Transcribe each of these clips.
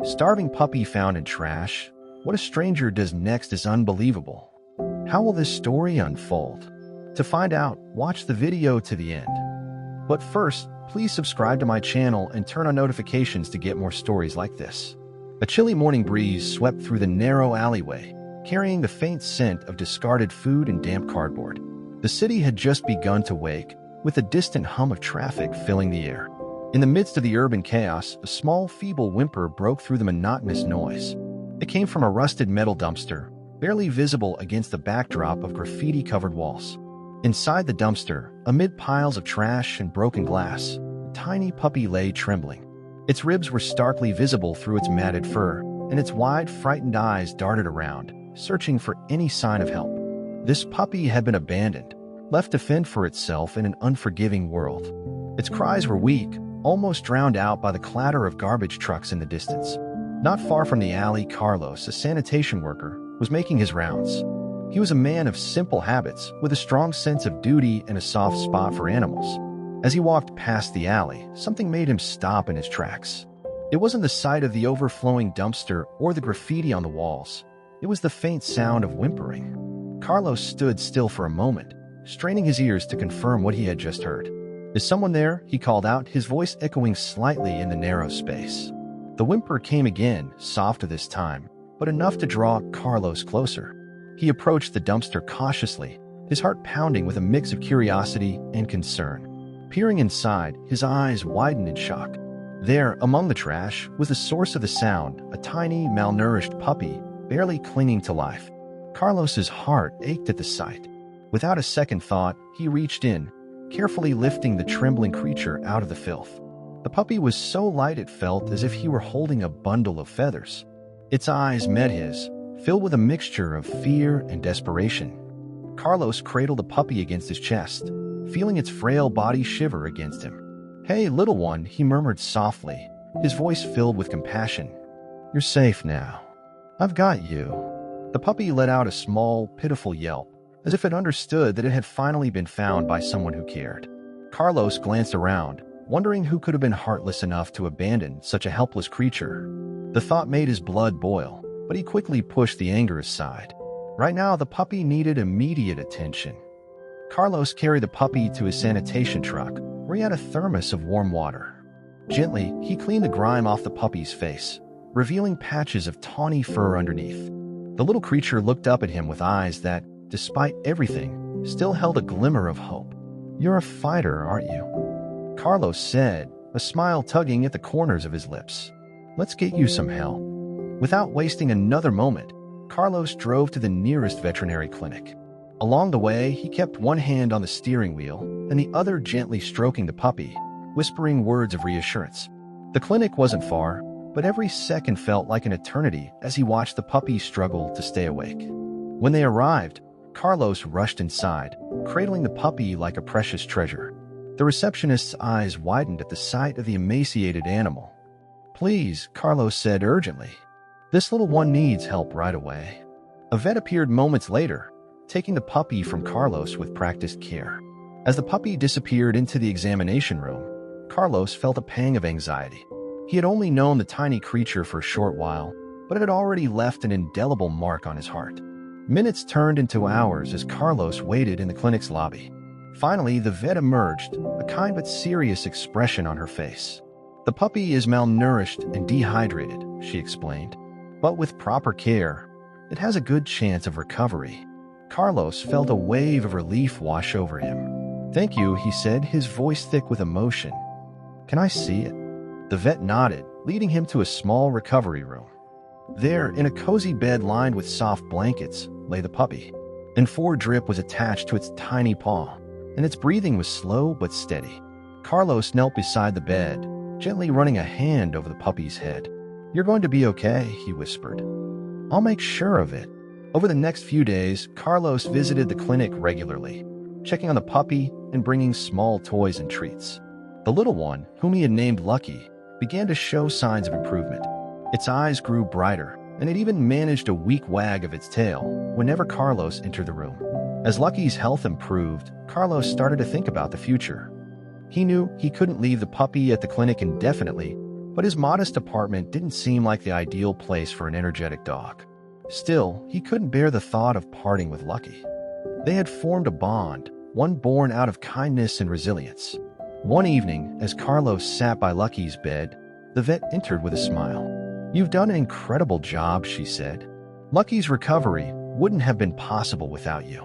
Starving puppy found in trash. What a stranger does next is unbelievable. How will this story unfold? To find out, watch the video to the end. But first, please subscribe to my channel and turn on notifications to get more stories like this. A chilly morning breeze swept through the narrow alleyway, carrying the faint scent of discarded food and damp cardboard. The city had just begun to wake, with a distant hum of traffic filling the air. In the midst of the urban chaos, a small, feeble whimper broke through the monotonous noise. It came from a rusted metal dumpster, barely visible against the backdrop of graffiti-covered walls. Inside the dumpster, amid piles of trash and broken glass, a tiny puppy lay trembling. Its ribs were starkly visible through its matted fur, and its wide, frightened eyes darted around, searching for any sign of help. This puppy had been abandoned, left to fend for itself in an unforgiving world. Its cries were weak, almost drowned out by the clatter of garbage trucks in the distance. Not far from the alley, Carlos, a sanitation worker, was making his rounds. He was a man of simple habits, with a strong sense of duty and a soft spot for animals. As he walked past the alley, something made him stop in his tracks. It wasn't the sight of the overflowing dumpster or the graffiti on the walls. It was the faint sound of whimpering. Carlos stood still for a moment, straining his ears to confirm what he had just heard. "Is someone there?" he called out, his voice echoing slightly in the narrow space. The whimper came again, softer this time, but enough to draw Carlos closer. He approached the dumpster cautiously, his heart pounding with a mix of curiosity and concern. Peering inside, his eyes widened in shock. There, among the trash, was the source of the sound, a tiny, malnourished puppy, barely clinging to life. Carlos's heart ached at the sight. Without a second thought, he reached in, carefully lifting the trembling creature out of the filth. The puppy was so light it felt as if he were holding a bundle of feathers. Its eyes met his, filled with a mixture of fear and desperation. Carlos cradled the puppy against his chest, feeling its frail body shiver against him. "Hey, little one," he murmured softly, his voice filled with compassion. "You're safe now. I've got you." The puppy let out a small, pitiful yelp, as if it understood that it had finally been found by someone who cared. Carlos glanced around, wondering who could have been heartless enough to abandon such a helpless creature. The thought made his blood boil, but he quickly pushed the anger aside. Right now, the puppy needed immediate attention. Carlos carried the puppy to his sanitation truck, where he had a thermos of warm water. Gently, he cleaned the grime off the puppy's face, revealing patches of tawny fur underneath. The little creature looked up at him with eyes that, despite everything, still held a glimmer of hope. "You're a fighter, aren't you?" Carlos said, a smile tugging at the corners of his lips. "Let's get you some help." Without wasting another moment, Carlos drove to the nearest veterinary clinic. Along the way, he kept one hand on the steering wheel and the other gently stroking the puppy, whispering words of reassurance. The clinic wasn't far, but every second felt like an eternity as he watched the puppy struggle to stay awake. When they arrived, Carlos rushed inside, cradling the puppy like a precious treasure. The receptionist's eyes widened at the sight of the emaciated animal. "Please," Carlos said urgently. "This little one needs help right away." A vet appeared moments later, taking the puppy from Carlos with practiced care. As the puppy disappeared into the examination room, Carlos felt a pang of anxiety. He had only known the tiny creature for a short while, but it had already left an indelible mark on his heart. Minutes turned into hours as Carlos waited in the clinic's lobby. Finally, the vet emerged, a kind but serious expression on her face. "The puppy is malnourished and dehydrated," she explained. "But with proper care, it has a good chance of recovery." Carlos felt a wave of relief wash over him. "Thank you," he said, his voice thick with emotion. "Can I see it?" The vet nodded, leading him to a small recovery room. There, in a cozy bed lined with soft blankets, lay the puppy. N4 drip was attached to its tiny paw, and its breathing was slow but steady. Carlos knelt beside the bed, gently running a hand over the puppy's head. "You're going to be okay," he whispered. "I'll make sure of it." Over the next few days, Carlos visited the clinic regularly, checking on the puppy and bringing small toys and treats. The little one, whom he had named Lucky, began to show signs of improvement. Its eyes grew brighter, and it even managed a weak wag of its tail whenever Carlos entered the room. As Lucky's health improved, Carlos started to think about the future. He knew he couldn't leave the puppy at the clinic indefinitely, But his modest apartment didn't seem like the ideal place for an energetic dog. Still, he couldn't bear the thought of parting with Lucky. They had formed a bond, one born out of kindness and resilience. One evening, as Carlos sat by Lucky's bed, the vet entered with a smile. "You've done an incredible job," she said. "Lucky's recovery wouldn't have been possible without you."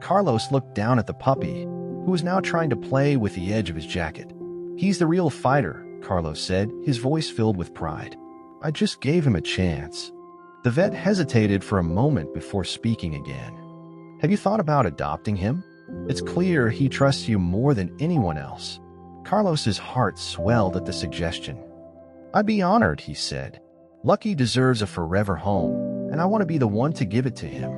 Carlos looked down at the puppy, who was now trying to play with the edge of his jacket. "He's the real fighter," Carlos said, his voice filled with pride. "I just gave him a chance." The vet hesitated for a moment before speaking again. "Have you thought about adopting him? It's clear he trusts you more than anyone else." Carlos's heart swelled at the suggestion. "I'd be honored," he said. "Lucky deserves a forever home, and I want to be the one to give it to him."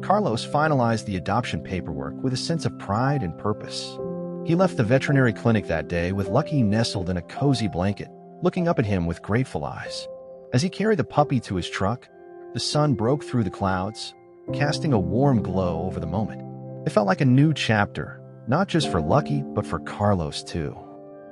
Carlos finalized the adoption paperwork with a sense of pride and purpose. He left the veterinary clinic that day with Lucky nestled in a cozy blanket, looking up at him with grateful eyes. As he carried the puppy to his truck, the sun broke through the clouds, casting a warm glow over the moment. It felt like a new chapter, not just for Lucky, but for Carlos too.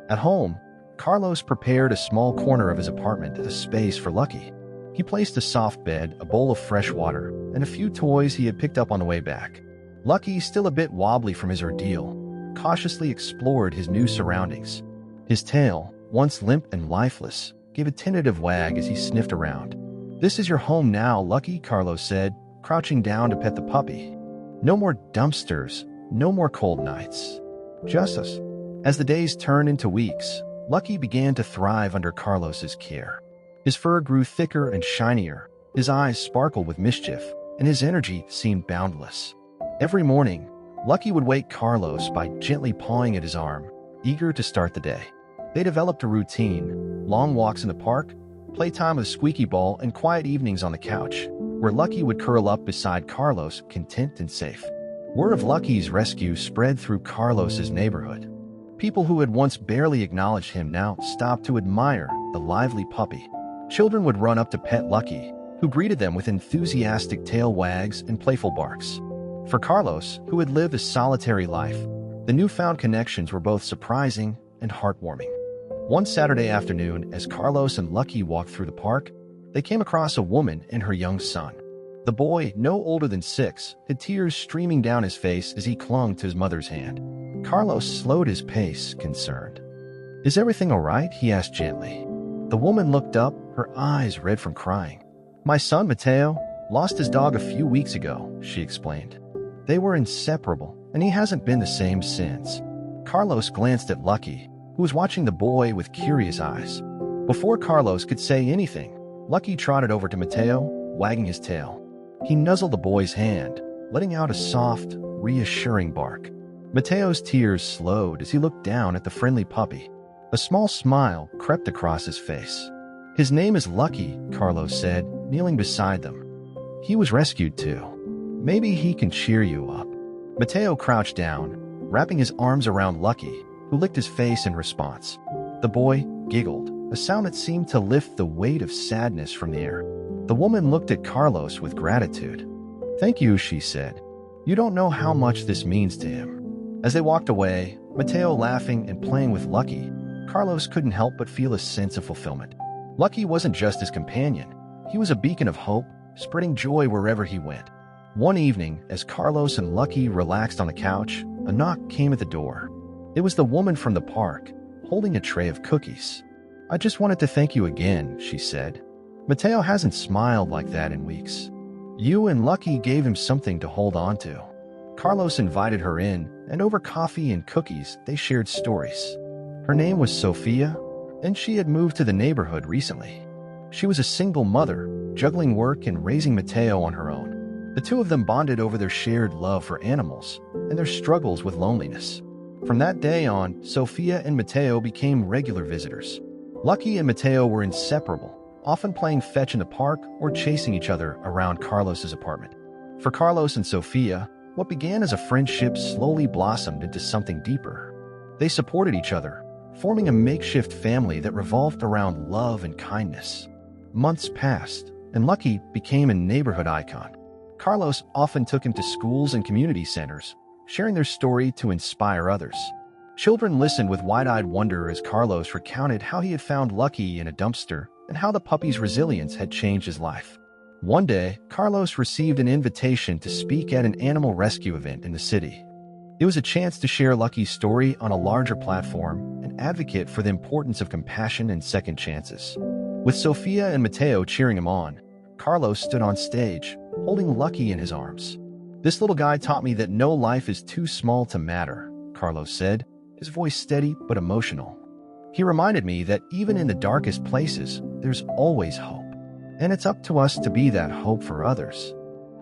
At home, Carlos prepared a small corner of his apartment as a space for Lucky. He placed a soft bed, a bowl of fresh water, and a few toys he had picked up on the way back. Lucky, still a bit wobbly from his ordeal, cautiously explored his new surroundings. His tail, once limp and lifeless, gave a tentative wag as he sniffed around. "This is your home now, Lucky," Carlos said, crouching down to pet the puppy. "No more dumpsters, no more cold nights. Just us." As the days turned into weeks, Lucky began to thrive under Carlos's care. His fur grew thicker and shinier, his eyes sparkled with mischief, and his energy seemed boundless. Every morning, Lucky would wake Carlos by gently pawing at his arm, eager to start the day. They developed a routine: long walks in the park, playtime with Squeaky Ball, and quiet evenings on the couch, where Lucky would curl up beside Carlos, content and safe. Word of Lucky's rescue spread through Carlos's neighborhood. People who had once barely acknowledged him now stopped to admire the lively puppy. Children would run up to pet Lucky, who greeted them with enthusiastic tail wags and playful barks. For Carlos, who had lived a solitary life, the newfound connections were both surprising and heartwarming. One Saturday afternoon, as Carlos and Lucky walked through the park, they came across a woman and her young son. The boy, no older than 6, had tears streaming down his face as he clung to his mother's hand. Carlos slowed his pace, concerned. "Is everything all right?" he asked gently. The woman looked up, her eyes red from crying. "My son, Mateo, lost his dog a few weeks ago," she explained. "They were inseparable, and he hasn't been the same since." Carlos glanced at Lucky, who was watching the boy with curious eyes. Before Carlos could say anything, Lucky trotted over to Mateo, wagging his tail. He nuzzled the boy's hand, letting out a soft, reassuring bark. Mateo's tears slowed as he looked down at the friendly puppy. A small smile crept across his face. "His name is Lucky," Carlos said, kneeling beside them. "He was rescued too. Maybe he can cheer you up." Mateo crouched down, wrapping his arms around Lucky, who licked his face in response. The boy giggled, a sound that seemed to lift the weight of sadness from the air. The woman looked at Carlos with gratitude. "Thank you," she said. "You don't know how much this means to him." As they walked away, Mateo laughing and playing with Lucky, Carlos couldn't help but feel a sense of fulfillment. Lucky wasn't just his companion. He was a beacon of hope, spreading joy wherever he went. One evening, as Carlos and Lucky relaxed on the couch, a knock came at the door. It was the woman from the park, holding a tray of cookies. "I just wanted to thank you again," she said. "Mateo hasn't smiled like that in weeks. You and Lucky gave him something to hold on to." Carlos invited her in, and over coffee and cookies, they shared stories. Her name was Sophia, and she had moved to the neighborhood recently. She was a single mother, juggling work and raising Mateo on her own. The two of them bonded over their shared love for animals and their struggles with loneliness. From that day on, Sophia and Mateo became regular visitors. Lucky and Mateo were inseparable, often playing fetch in the park or chasing each other around Carlos's apartment. For Carlos and Sophia, what began as a friendship slowly blossomed into something deeper. They supported each other, forming a makeshift family that revolved around love and kindness. Months passed, and Lucky became a neighborhood icon. Carlos often took him to schools and community centers, sharing their story to inspire others. Children listened with wide-eyed wonder as Carlos recounted how he had found Lucky in a dumpster and how the puppy's resilience had changed his life. One day, Carlos received an invitation to speak at an animal rescue event in the city. It was a chance to share Lucky's story on a larger platform and advocate for the importance of compassion and second chances. With Sofia and Mateo cheering him on, Carlos stood on stage, holding Lucky in his arms. "This little guy taught me that no life is too small to matter," Carlos said, his voice steady but emotional. "He reminded me that even in the darkest places, there's always hope, and it's up to us to be that hope for others."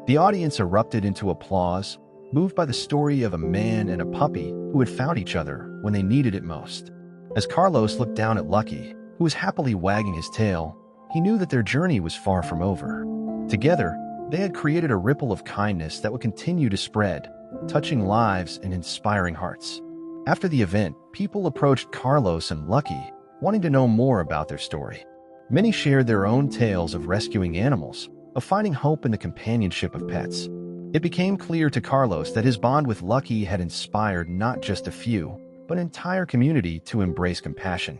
The audience erupted into applause, moved by the story of a man and a puppy who had found each other when they needed it most. As Carlos looked down at Lucky, who was happily wagging his tail, he knew that their journey was far from over. Together, they had created a ripple of kindness that would continue to spread, touching lives and inspiring hearts. After the event, people approached Carlos and Lucky, wanting to know more about their story. Many shared their own tales of rescuing animals, of finding hope in the companionship of pets. It became clear to Carlos that his bond with Lucky had inspired not just a few, but an entire community to embrace compassion.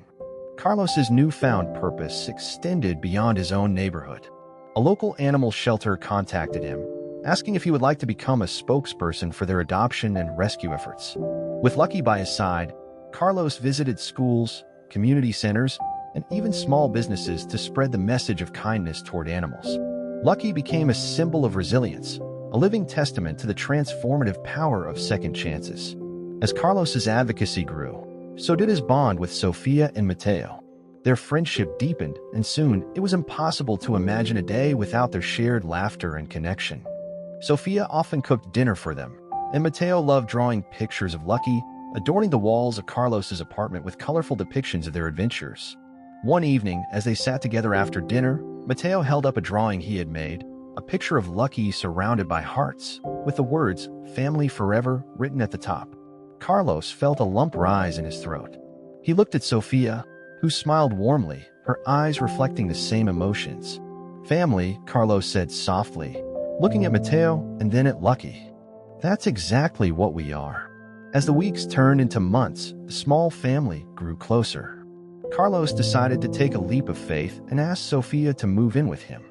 Carlos's newfound purpose extended beyond his own neighborhood. A local animal shelter contacted him, asking if he would like to become a spokesperson for their adoption and rescue efforts. With Lucky by his side, Carlos visited schools, community centers, and even small businesses to spread the message of kindness toward animals. Lucky became a symbol of resilience, a living testament to the transformative power of second chances. As Carlos's advocacy grew, so did his bond with Sofia and Mateo. Their friendship deepened, and soon it was impossible to imagine a day without their shared laughter and connection. Sofia often cooked dinner for them, and Mateo loved drawing pictures of Lucky, adorning the walls of Carlos's apartment with colorful depictions of their adventures. One evening, as they sat together after dinner, Mateo held up a drawing he had made, a picture of Lucky surrounded by hearts, with the words, "Family Forever," written at the top. Carlos felt a lump rise in his throat. He looked at Sofia, who smiled warmly, her eyes reflecting the same emotions. "Family," Carlos said softly, looking at Mateo and then at Lucky. "That's exactly what we are." As the weeks turned into months, the small family grew closer. Carlos decided to take a leap of faith and asked Sofia to move in with him.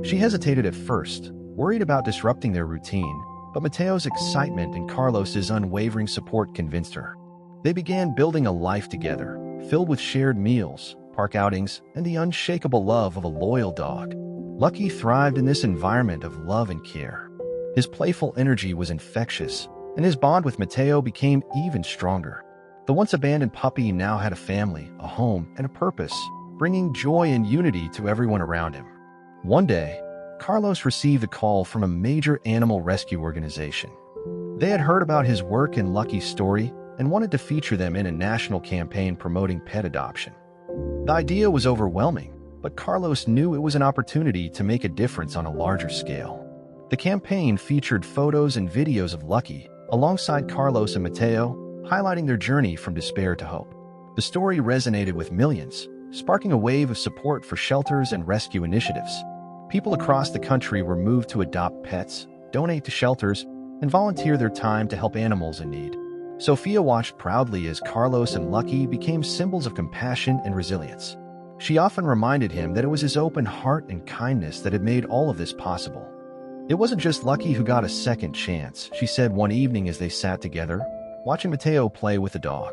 She hesitated at first, worried about disrupting their routine, but Mateo's excitement and Carlos's unwavering support convinced her. They began building a life together, filled with shared meals, park outings, and the unshakable love of a loyal dog. Lucky thrived in this environment of love and care. His playful energy was infectious, and his bond with Mateo became even stronger. The once abandoned puppy now had a family, a home, and a purpose, bringing joy and unity to everyone around him. One day, Carlos received a call from a major animal rescue organization. They had heard about his work and Lucky's story and wanted to feature them in a national campaign promoting pet adoption. The idea was overwhelming, but Carlos knew it was an opportunity to make a difference on a larger scale. The campaign featured photos and videos of Lucky, alongside Carlos and Mateo, highlighting their journey from despair to hope. The story resonated with millions, sparking a wave of support for shelters and rescue initiatives. People across the country were moved to adopt pets, donate to shelters, and volunteer their time to help animals in need. Sofia watched proudly as Carlos and Lucky became symbols of compassion and resilience. She often reminded him that it was his open heart and kindness that had made all of this possible. "It wasn't just Lucky who got a second chance," she said one evening as they sat together, watching Mateo play with the dog.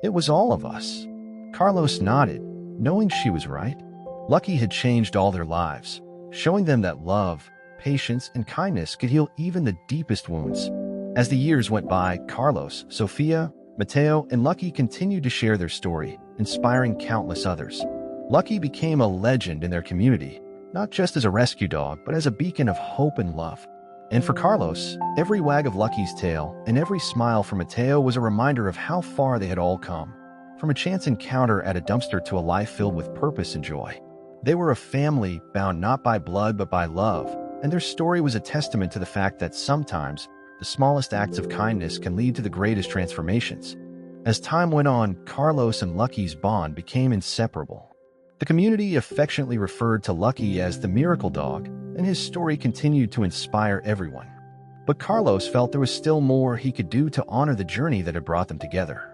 "It was all of us." Carlos nodded, knowing she was right. Lucky had changed all their lives, showing them that love, patience, and kindness could heal even the deepest wounds. As the years went by, Carlos, Sofia, Mateo, and Lucky continued to share their story, inspiring countless others. Lucky became a legend in their community, not just as a rescue dog, but as a beacon of hope and love. And for Carlos, every wag of Lucky's tail and every smile from Mateo was a reminder of how far they had all come, from a chance encounter at a dumpster to a life filled with purpose and joy. They were a family bound not by blood but by love, and their story was a testament to the fact that sometimes the smallest acts of kindness can lead to the greatest transformations. As time went on, Carlos and Lucky's bond became inseparable. The community affectionately referred to Lucky as the miracle dog, and his story continued to inspire everyone. But Carlos felt there was still more he could do to honor the journey that had brought them together.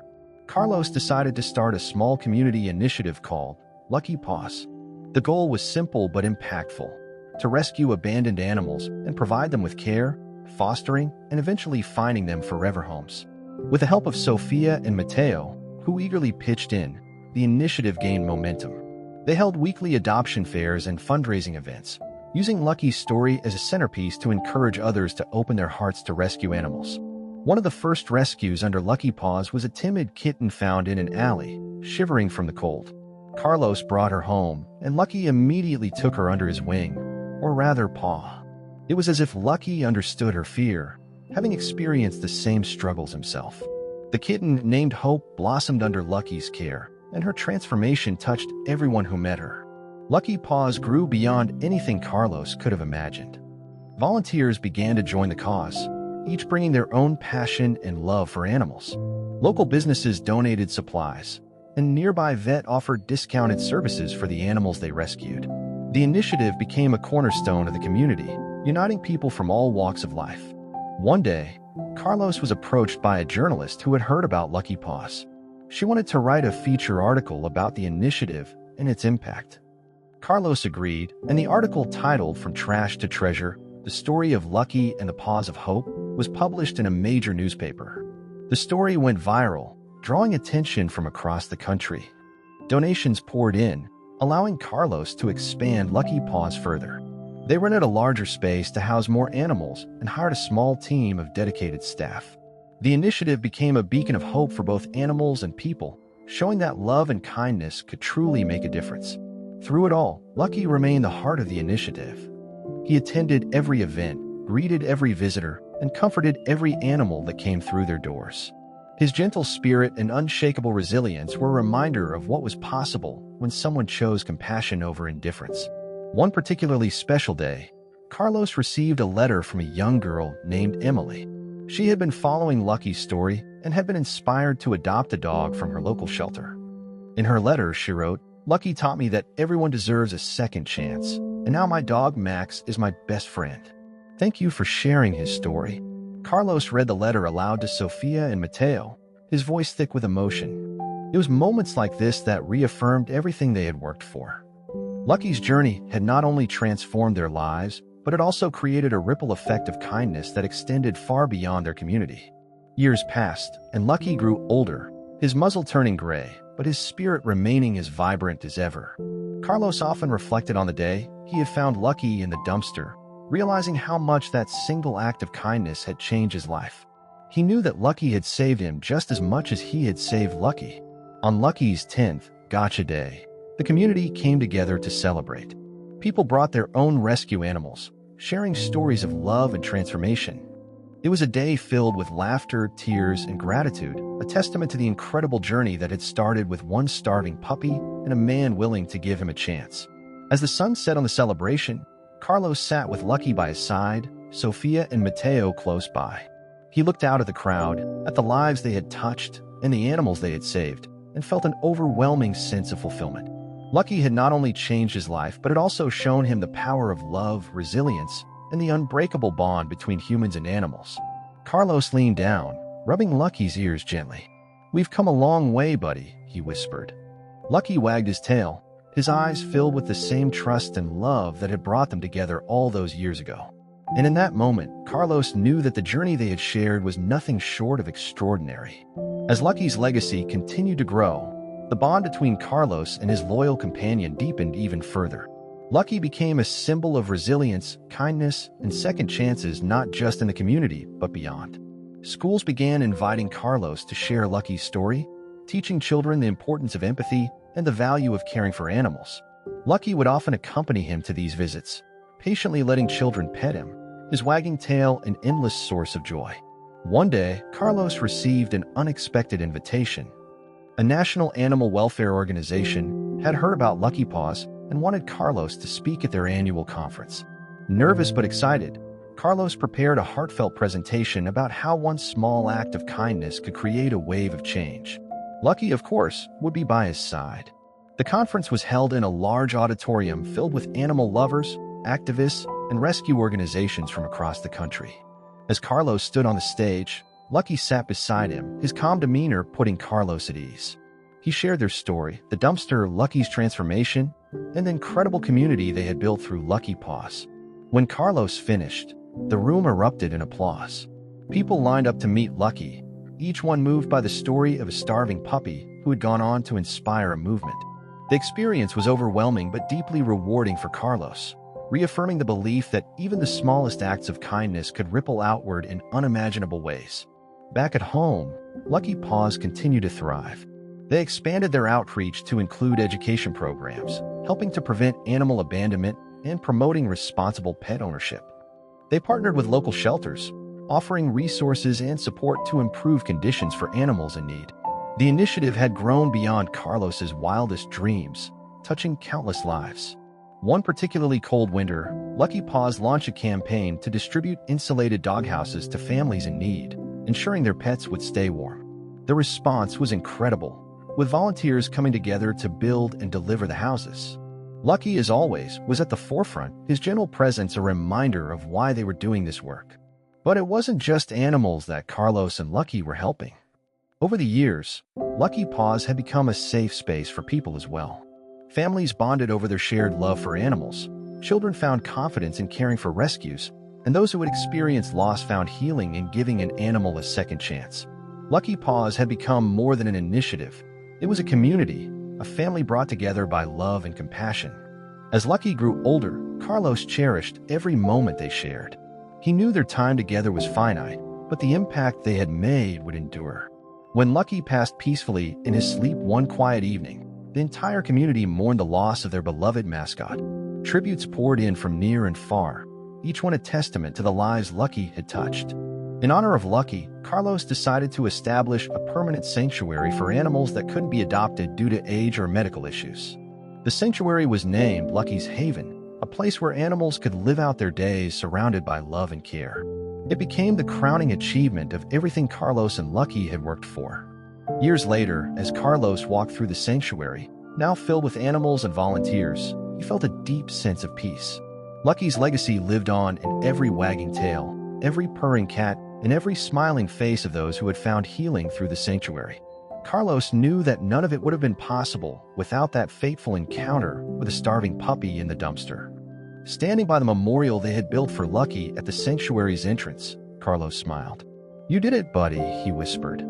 Carlos decided to start a small community initiative called Lucky Paws. The goal was simple but impactful: to rescue abandoned animals and provide them with care, fostering, and eventually finding them forever homes. With the help of Sofia and Mateo, who eagerly pitched in, the initiative gained momentum. They held weekly adoption fairs and fundraising events, using Lucky's story as a centerpiece to encourage others to open their hearts to rescue animals. One of the first rescues under Lucky Paws was a timid kitten found in an alley, shivering from the cold. Carlos brought her home, and Lucky immediately took her under his wing, or rather paw. It was as if Lucky understood her fear, having experienced the same struggles himself. The kitten, named Hope, blossomed under Lucky's care, and her transformation touched everyone who met her. Lucky Paws grew beyond anything Carlos could have imagined. Volunteers began to join the cause, each bringing their own passion and love for animals. Local businesses donated supplies, and nearby vet offered discounted services for the animals they rescued. The initiative became a cornerstone of the community, uniting people from all walks of life. One day, Carlos was approached by a journalist who had heard about Lucky Paws. She wanted to write a feature article about the initiative and its impact. Carlos agreed, and the article, titled From Trash to Treasure: The Story of Lucky and the Paws of Hope, was published in a major newspaper. The story went viral, drawing attention from across the country. Donations poured in, allowing Carlos to expand Lucky Paws further. They rented a larger space to house more animals and hired a small team of dedicated staff. The initiative became a beacon of hope for both animals and people, showing that love and kindness could truly make a difference. Through it all, Lucky remained the heart of the initiative. He attended every event, greeted every visitor, and comforted every animal that came through their doors. His gentle spirit and unshakable resilience were a reminder of what was possible when someone chose compassion over indifference. One particularly special day, Carlos received a letter from a young girl named Emily. She had been following Lucky's story and had been inspired to adopt a dog from her local shelter. In her letter, she wrote, "Lucky taught me that everyone deserves a second chance, and now my dog Max is my best friend. Thank you for sharing his story." Carlos read the letter aloud to Sofia and Mateo, his voice thick with emotion. It was moments like this that reaffirmed everything they had worked for. Lucky's journey had not only transformed their lives, but it also created a ripple effect of kindness that extended far beyond their community. Years passed, and Lucky grew older, his muzzle turning gray, but his spirit remaining as vibrant as ever. Carlos often reflected on the day he had found Lucky in the dumpster, realizing how much that single act of kindness had changed his life. He knew that Lucky had saved him just as much as he had saved Lucky. On Lucky's 10th Gotcha Day, the community came together to celebrate. People brought their own rescue animals, sharing stories of love and transformation. It was a day filled with laughter, tears, and gratitude, a testament to the incredible journey that had started with one starving puppy and a man willing to give him a chance. As the sun set on the celebration, Carlos sat with Lucky by his side, Sofia and Mateo close by. He looked out at the crowd, at the lives they had touched, and the animals they had saved, and felt an overwhelming sense of fulfillment. Lucky had not only changed his life, but had also shown him the power of love, resilience, and the unbreakable bond between humans and animals. Carlos leaned down, rubbing Lucky's ears gently. "We've come a long way, buddy," he whispered. Lucky wagged his tail, his eyes filled with the same trust and love that had brought them together all those years ago. And in that moment, Carlos knew that the journey they had shared was nothing short of extraordinary. As Lucky's legacy continued to grow, the bond between Carlos and his loyal companion deepened even further. Lucky became a symbol of resilience, kindness, and second chances, not just in the community, but beyond. Schools began inviting Carlos to share Lucky's story, teaching children the importance of empathy and the value of caring for animals. Lucky would often accompany him to these visits, patiently letting children pet him, his wagging tail an endless source of joy. One day, Carlos received an unexpected invitation. A national animal welfare organization had heard about Lucky Paws and wanted Carlos to speak at their annual conference. Nervous but excited, Carlos prepared a heartfelt presentation about how one small act of kindness could create a wave of change. Lucky, of course, would be by his side. The conference was held in a large auditorium filled with animal lovers, activists, and rescue organizations from across the country. As Carlos stood on the stage, Lucky sat beside him, his calm demeanor putting Carlos at ease. He shared their story, the dumpster, Lucky's transformation, and the incredible community they had built through Lucky Paws. When Carlos finished, the room erupted in applause. People lined up to meet Lucky, each one moved by the story of a starving puppy who had gone on to inspire a movement. The experience was overwhelming but deeply rewarding for Carlos, reaffirming the belief that even the smallest acts of kindness could ripple outward in unimaginable ways. Back at home, Lucky Paws continued to thrive. They expanded their outreach to include education programs, helping to prevent animal abandonment and promoting responsible pet ownership. They partnered with local shelters, offering resources and support to improve conditions for animals in need. The initiative had grown beyond Carlos's wildest dreams, touching countless lives. One particularly cold winter, Lucky Paws launched a campaign to distribute insulated doghouses to families in need, ensuring their pets would stay warm. The response was incredible, with volunteers coming together to build and deliver the houses. Lucky, as always, was at the forefront, his gentle presence a reminder of why they were doing this work. But it wasn't just animals that Carlos and Lucky were helping. Over the years, Lucky Paws had become a safe space for people as well. Families bonded over their shared love for animals, children found confidence in caring for rescues, and those who had experienced loss found healing in giving an animal a second chance. Lucky Paws had become more than an initiative. It was a community, a family brought together by love and compassion. As Lucky grew older, Carlos cherished every moment they shared. He knew their time together was finite, but the impact they had made would endure. When Lucky passed peacefully in his sleep one quiet evening, the entire community mourned the loss of their beloved mascot. Tributes poured in from near and far, each one a testament to the lives Lucky had touched. In honor of Lucky, Carlos decided to establish a permanent sanctuary for animals that couldn't be adopted due to age or medical issues. The sanctuary was named Lucky's Haven, a place where animals could live out their days surrounded by love and care. It became the crowning achievement of everything Carlos and Lucky had worked for. Years later, as Carlos walked through the sanctuary, now filled with animals and volunteers, he felt a deep sense of peace. Lucky's legacy lived on in every wagging tail, every purring cat, and every smiling face of those who had found healing through the sanctuary. Carlos knew that none of it would have been possible without that fateful encounter with a starving puppy in the dumpster. Standing by the memorial they had built for Lucky at the sanctuary's entrance, Carlos smiled. "You did it, buddy," he whispered.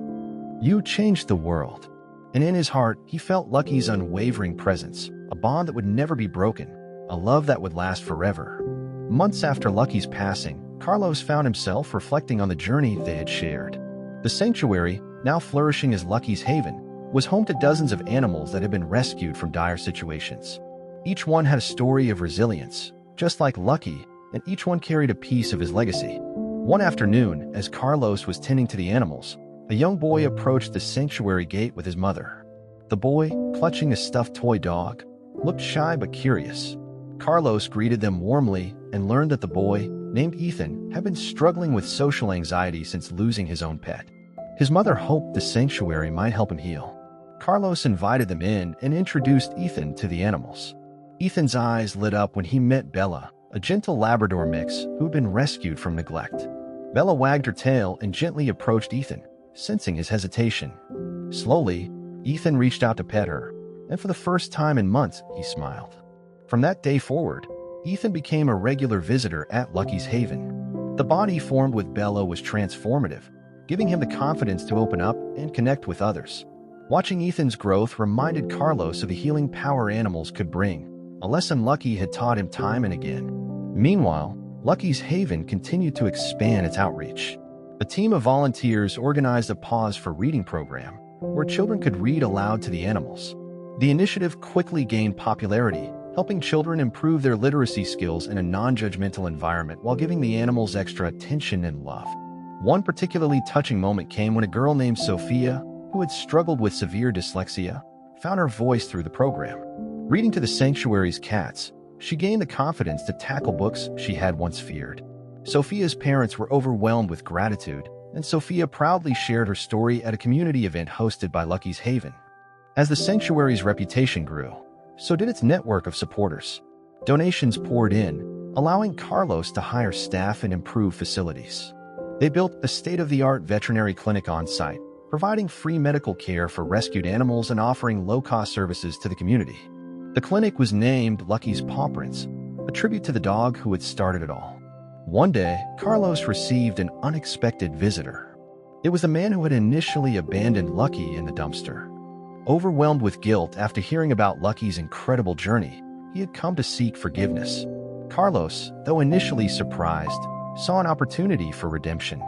"You changed the world." And in his heart, he felt Lucky's unwavering presence, a bond that would never be broken, a love that would last forever. Months after Lucky's passing, Carlos found himself reflecting on the journey they had shared. The sanctuary, now flourishing as Lucky's Haven, was home to dozens of animals that had been rescued from dire situations. Each one had a story of resilience, just like Lucky, and each one carried a piece of his legacy. One afternoon, as Carlos was tending to the animals, a young boy approached the sanctuary gate with his mother. The boy, clutching a stuffed toy dog, looked shy but curious. Carlos greeted them warmly and learned that the boy, named Ethan, had been struggling with social anxiety since losing his own pet. His mother hoped the sanctuary might help him heal. Carlos invited them in and introduced Ethan to the animals. Ethan's eyes lit up when he met Bella, a gentle Labrador mix who had been rescued from neglect. Bella wagged her tail and gently approached Ethan, sensing his hesitation. Slowly, Ethan reached out to pet her, and for the first time in months, he smiled. From that day forward, Ethan became a regular visitor at Lucky's Haven. The bond he formed with Bella was transformative, giving him the confidence to open up and connect with others. Watching Ethan's growth reminded Carlos of the healing power animals could bring, a lesson Lucky had taught him time and again. Meanwhile, Lucky's Haven continued to expand its outreach. A team of volunteers organized a Pause for Reading program, where children could read aloud to the animals. The initiative quickly gained popularity, helping children improve their literacy skills in a non-judgmental environment while giving the animals extra attention and love. One particularly touching moment came when a girl named Sophia, who had struggled with severe dyslexia, found her voice through the program. Reading to the sanctuary's cats, she gained the confidence to tackle books she had once feared. Sophia's parents were overwhelmed with gratitude, and Sophia proudly shared her story at a community event hosted by Lucky's Haven. As the sanctuary's reputation grew, so did its network of supporters. Donations poured in, allowing Carlos to hire staff and improve facilities. They built a state-of-the-art veterinary clinic on site, providing free medical care for rescued animals and offering low-cost services to the community. The clinic was named Lucky's Paw Prints, a tribute to the dog who had started it all. One day, Carlos received an unexpected visitor. It was the man who had initially abandoned Lucky in the dumpster. Overwhelmed with guilt after hearing about Lucky's incredible journey, he had come to seek forgiveness. Carlos, though initially surprised, saw an opportunity for redemption.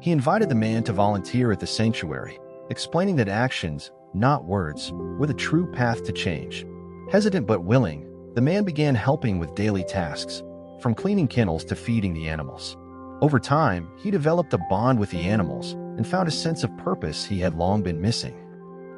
He invited the man to volunteer at the sanctuary, explaining that actions, not words, were the true path to change. Hesitant but willing, the man began helping with daily tasks, from cleaning kennels to feeding the animals. Over time, he developed a bond with the animals and found a sense of purpose he had long been missing.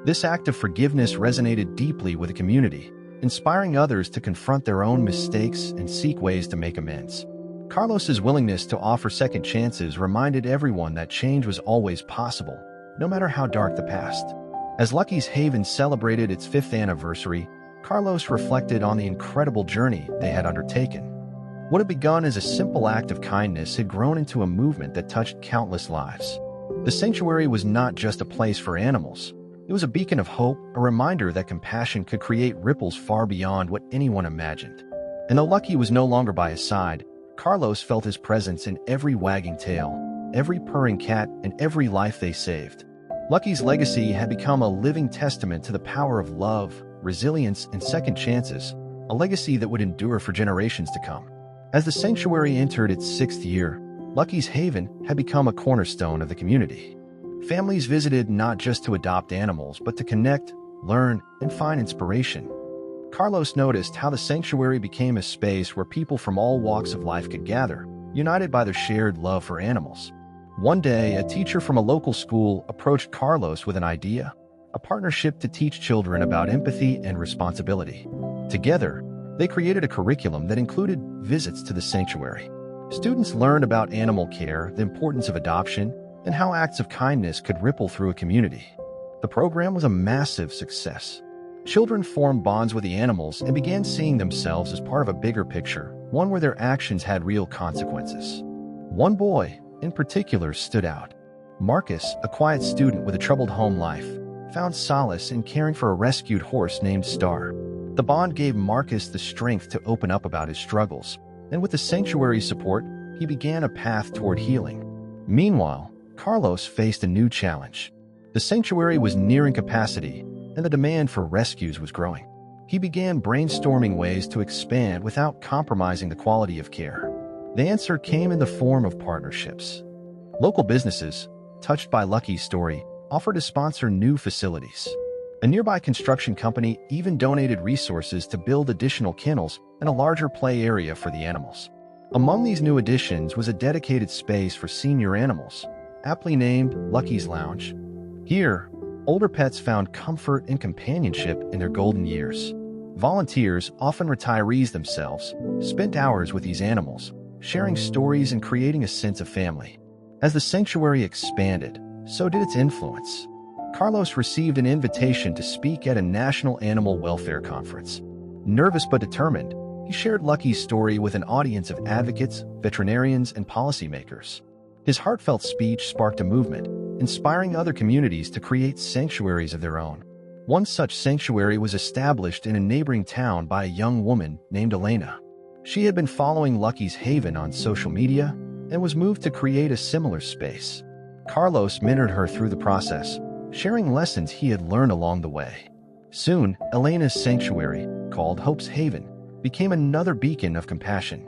This act of forgiveness resonated deeply with the community, inspiring others to confront their own mistakes and seek ways to make amends. Carlos's willingness to offer second chances reminded everyone that change was always possible, no matter how dark the past. As Lucky's Haven celebrated its 5th anniversary, Carlos reflected on the incredible journey they had undertaken. What had begun as a simple act of kindness had grown into a movement that touched countless lives. The sanctuary was not just a place for animals. It was a beacon of hope, a reminder that compassion could create ripples far beyond what anyone imagined. And though Lucky was no longer by his side, Carlos felt his presence in every wagging tail, every purring cat, and every life they saved. Lucky's legacy had become a living testament to the power of love, resilience, and second chances, a legacy that would endure for generations to come. As the sanctuary entered its 6th year, Lucky's Haven had become a cornerstone of the community. Families visited not just to adopt animals, but to connect, learn, and find inspiration. Carlos noticed how the sanctuary became a space where people from all walks of life could gather, united by their shared love for animals. One day, a teacher from a local school approached Carlos with an idea, a partnership to teach children about empathy and responsibility. Together, they created a curriculum that included visits to the sanctuary. Students learned about animal care, the importance of adoption, and how acts of kindness could ripple through a community. The program was a massive success. Children formed bonds with the animals and began seeing themselves as part of a bigger picture, one where their actions had real consequences. One boy, in particular, stood out. Marcus, a quiet student with a troubled home life, found solace in caring for a rescued horse named Star. The bond gave Marcus the strength to open up about his struggles, and with the sanctuary's support, he began a path toward healing. Meanwhile, Carlos faced a new challenge. The sanctuary was nearing capacity, and the demand for rescues was growing. He began brainstorming ways to expand without compromising the quality of care. The answer came in the form of partnerships. Local businesses, touched by Lucky's story, offered to sponsor new facilities. A nearby construction company even donated resources to build additional kennels and a larger play area for the animals. Among these new additions was a dedicated space for senior animals, aptly named Lucky's Lounge. Here, older pets found comfort and companionship in their golden years. Volunteers, often retirees themselves, spent hours with these animals, sharing stories and creating a sense of family. As the sanctuary expanded, so did its influence. Carlos received an invitation to speak at a national animal welfare conference. Nervous but determined, he shared Lucky's story with an audience of advocates, veterinarians, and policymakers. His heartfelt speech sparked a movement, inspiring other communities to create sanctuaries of their own. One such sanctuary was established in a neighboring town by a young woman named Elena. She had been following Lucky's Haven on social media and was moved to create a similar space. Carlos mentored her through the process, sharing lessons he had learned along the way. Soon, Elena's sanctuary, called Hope's Haven, became another beacon of compassion.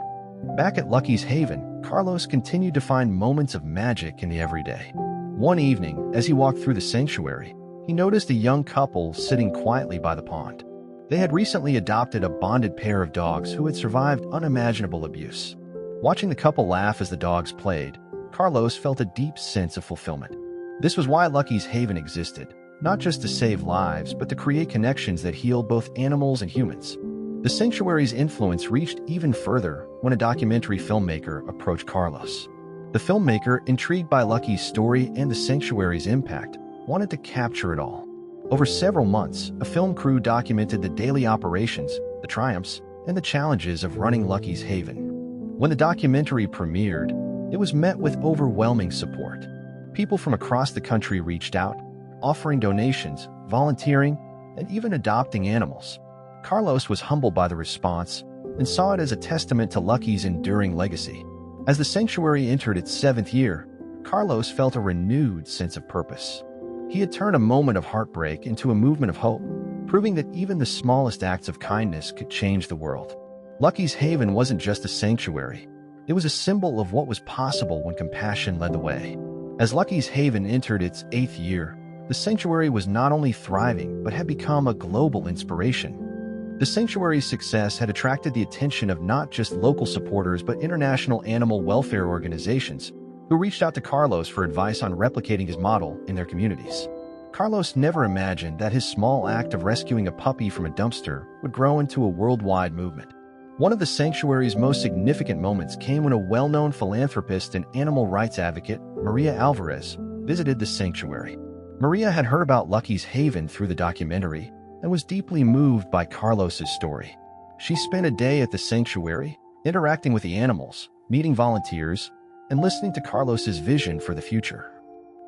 Back at Lucky's Haven, Carlos continued to find moments of magic in the everyday. One evening, as he walked through the sanctuary, he noticed a young couple sitting quietly by the pond. They had recently adopted a bonded pair of dogs who had survived unimaginable abuse. Watching the couple laugh as the dogs played, Carlos felt a deep sense of fulfillment. This was why Lucky's Haven existed, not just to save lives, but to create connections that healed both animals and humans. The sanctuary's influence reached even further when a documentary filmmaker approached Carlos. The filmmaker, intrigued by Lucky's story and the sanctuary's impact, wanted to capture it all. Over several months, a film crew documented the daily operations, the triumphs, and the challenges of running Lucky's Haven. When the documentary premiered, it was met with overwhelming support. People from across the country reached out, offering donations, volunteering, and even adopting animals. Carlos was humbled by the response and saw it as a testament to Lucky's enduring legacy. As the sanctuary entered its 7th year, Carlos felt a renewed sense of purpose. He had turned a moment of heartbreak into a movement of hope, proving that even the smallest acts of kindness could change the world. Lucky's Haven wasn't just a sanctuary. It was a symbol of what was possible when compassion led the way. As Lucky's Haven entered its 8th year, the sanctuary was not only thriving but had become a global inspiration. The sanctuary's success had attracted the attention of not just local supporters but international animal welfare organizations who reached out to Carlos for advice on replicating his model in their communities. Carlos never imagined that his small act of rescuing a puppy from a dumpster would grow into a worldwide movement. One of the sanctuary's most significant moments came when a well-known philanthropist and animal rights advocate, Maria Alvarez, visited the sanctuary. Maria had heard about Lucky's Haven through the documentary and was deeply moved by Carlos's story. She spent a day at the sanctuary, interacting with the animals, meeting volunteers, and listening to Carlos's vision for the future.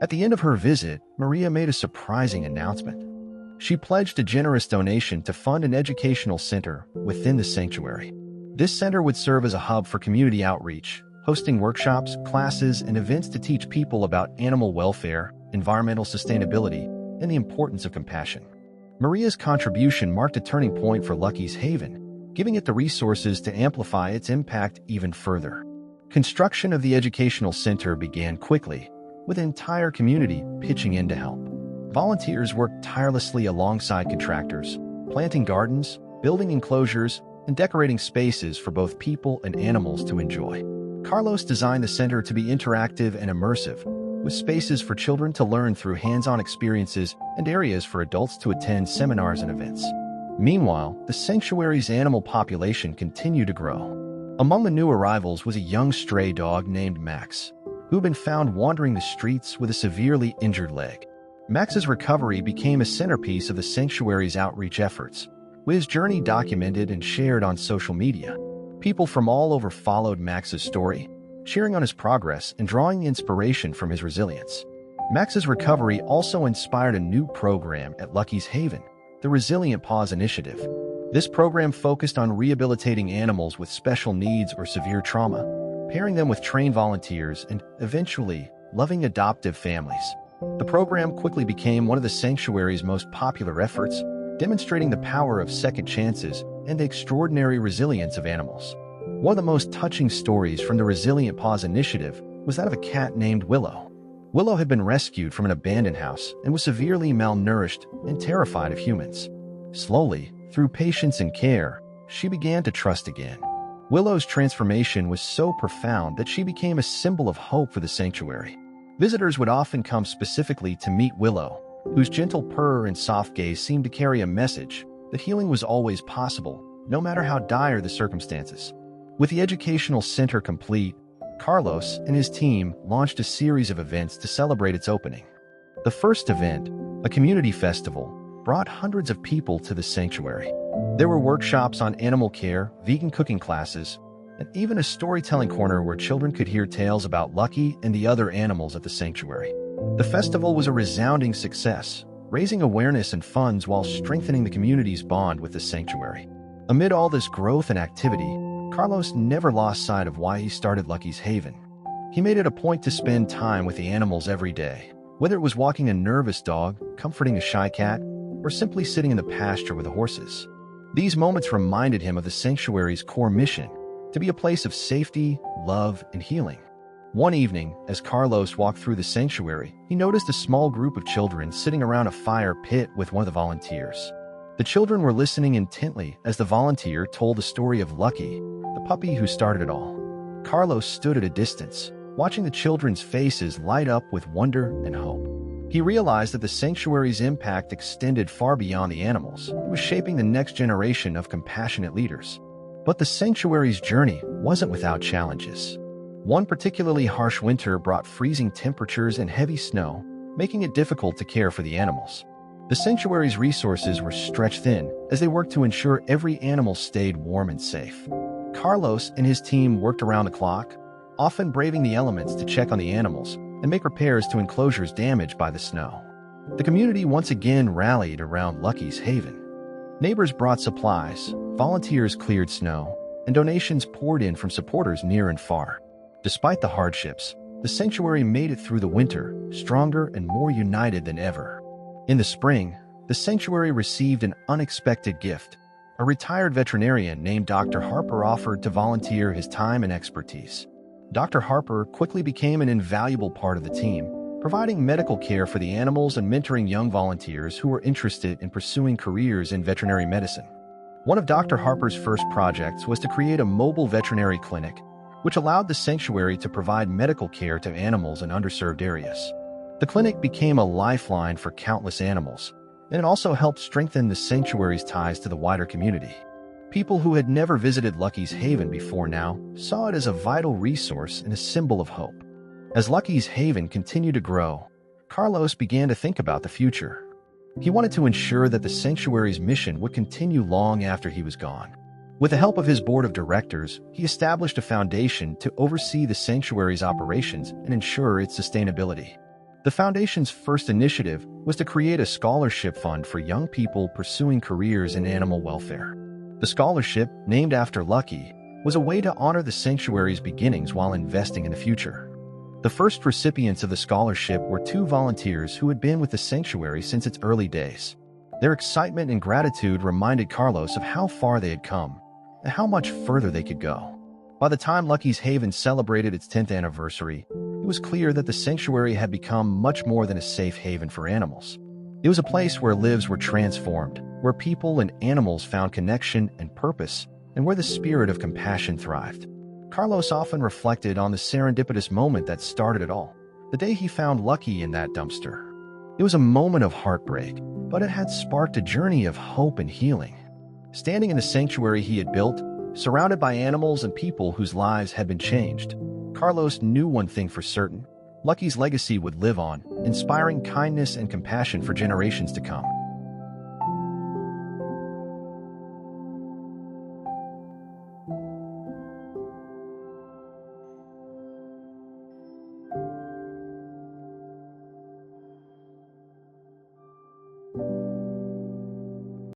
At the end of her visit, Maria made a surprising announcement. She pledged a generous donation to fund an educational center within the sanctuary. This center would serve as a hub for community outreach, hosting workshops, classes, and events to teach people about animal welfare, environmental sustainability, and the importance of compassion. Maria's contribution marked a turning point for Lucky's Haven, giving it the resources to amplify its impact even further. Construction of the educational center began quickly, with the entire community pitching in to help. Volunteers worked tirelessly alongside contractors, planting gardens, building enclosures, and decorating spaces for both people and animals to enjoy. Carlos designed the center to be interactive and immersive, with spaces for children to learn through hands-on experiences and areas for adults to attend seminars and events. Meanwhile, the sanctuary's animal population continued to grow. Among the new arrivals was a young stray dog named Max, who had been found wandering the streets with a severely injured leg. Max's recovery became a centerpiece of the sanctuary's outreach efforts, with his journey documented and shared on social media. People from all over followed Max's story, cheering on his progress and drawing inspiration from his resilience. Max's recovery also inspired a new program at Lucky's Haven, the Resilient Paws Initiative. This program focused on rehabilitating animals with special needs or severe trauma, pairing them with trained volunteers and, eventually, loving adoptive families. The program quickly became one of the sanctuary's most popular efforts, demonstrating the power of second chances and the extraordinary resilience of animals. One of the most touching stories from the Resilient Paws Initiative was that of a cat named Willow. Willow had been rescued from an abandoned house and was severely malnourished and terrified of humans. Slowly, through patience and care, she began to trust again. Willow's transformation was so profound that she became a symbol of hope for the sanctuary. Visitors would often come specifically to meet Willow, whose gentle purr and soft gaze seemed to carry a message that healing was always possible, no matter how dire the circumstances. With the educational center complete, Carlos and his team launched a series of events to celebrate its opening. The first event, a community festival, brought hundreds of people to the sanctuary. There were workshops on animal care, vegan cooking classes, and even a storytelling corner where children could hear tales about Lucky and the other animals at the sanctuary. The festival was a resounding success, raising awareness and funds while strengthening the community's bond with the sanctuary. Amid all this growth and activity, Carlos never lost sight of why he started Lucky's Haven. He made it a point to spend time with the animals every day, whether it was walking a nervous dog, comforting a shy cat, or simply sitting in the pasture with the horses. These moments reminded him of the sanctuary's core mission, to be a place of safety, love, and healing. One evening, as Carlos walked through the sanctuary, he noticed a small group of children sitting around a fire pit with one of the volunteers. The children were listening intently as the volunteer told the story of Lucky, the puppy who started it all. Carlos stood at a distance, watching the children's faces light up with wonder and hope. He realized that the sanctuary's impact extended far beyond the animals. It was shaping the next generation of compassionate leaders. But the sanctuary's journey wasn't without challenges. One particularly harsh winter brought freezing temperatures and heavy snow, making it difficult to care for the animals. The sanctuary's resources were stretched thin as they worked to ensure every animal stayed warm and safe. Carlos and his team worked around the clock, often braving the elements to check on the animals and make repairs to enclosures damaged by the snow. The community once again rallied around Lucky's haven. Neighbors brought supplies, volunteers cleared snow, and donations poured in from supporters near and far. Despite the hardships, the sanctuary made it through the winter, stronger and more united than ever. In the spring, the sanctuary received an unexpected gift. A retired veterinarian named Dr. Harper offered to volunteer his time and expertise. Dr. Harper quickly became an invaluable part of the team, providing medical care for the animals and mentoring young volunteers who were interested in pursuing careers in veterinary medicine. One of Dr. Harper's first projects was to create a mobile veterinary clinic, which allowed the sanctuary to provide medical care to animals in underserved areas. The clinic became a lifeline for countless animals, and it also helped strengthen the sanctuary's ties to the wider community. People who had never visited Lucky's Haven before now saw it as a vital resource and a symbol of hope. As Lucky's Haven continued to grow, Carlos began to think about the future. He wanted to ensure that the sanctuary's mission would continue long after he was gone. With the help of his board of directors, he established a foundation to oversee the sanctuary's operations and ensure its sustainability. The foundation's first initiative was to create a scholarship fund for young people pursuing careers in animal welfare. The scholarship, named after Lucky, was a way to honor the sanctuary's beginnings while investing in the future. The first recipients of the scholarship were two volunteers who had been with the sanctuary since its early days. Their excitement and gratitude reminded Carlos of how far they had come and how much further they could go. By the time Lucky's Haven celebrated its 10th anniversary, it was clear that the sanctuary had become much more than a safe haven for animals. It was a place where lives were transformed, where people and animals found connection and purpose, and where the spirit of compassion thrived. Carlos often reflected on the serendipitous moment that started it all, the day he found Lucky in that dumpster. It was a moment of heartbreak, but it had sparked a journey of hope and healing. Standing in the sanctuary he had built, surrounded by animals and people whose lives had been changed, Carlos knew one thing for certain: Lucky's legacy would live on, inspiring kindness and compassion for generations to come.